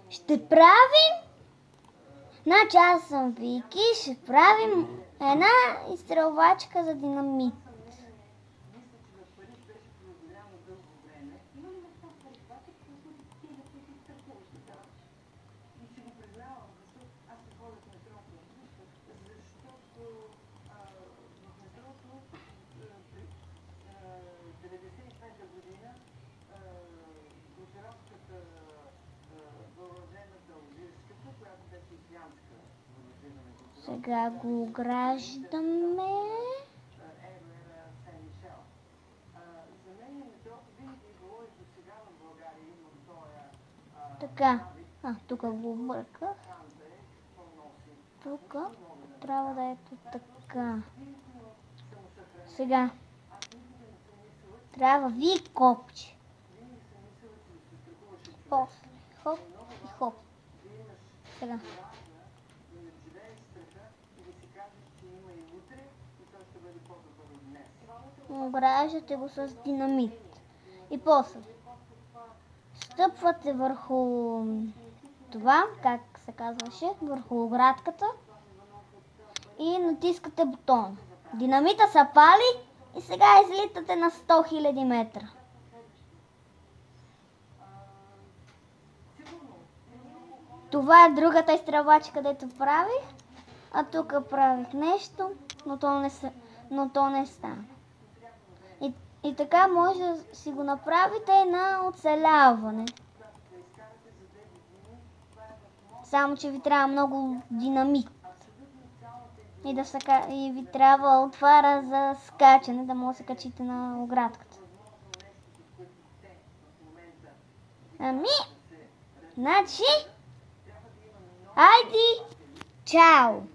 Ще правим... Значи аз съм Вики, ще правим една изстрелвачка за динамит. Сега го ограждаме. Така. Тук го обърках. Тук трябва да е така. Сега. Трябва ви копче. После. Хоп и хоп. Сега. Ограждате го с динамит. И после стъпвате върху това, как се казваше, върху оградката и натискате бутон. Динамита се пали и сега излитате на 100 000 метра. Това е другата изстрелвачка, където правих, а тук правих нещо, но то не стана. И така може да си го направите на оцеляване. Само че ви трябва много динамит. И ви трябва отвара за скачане, да може да се качите на оградката. Значи, айди, чао!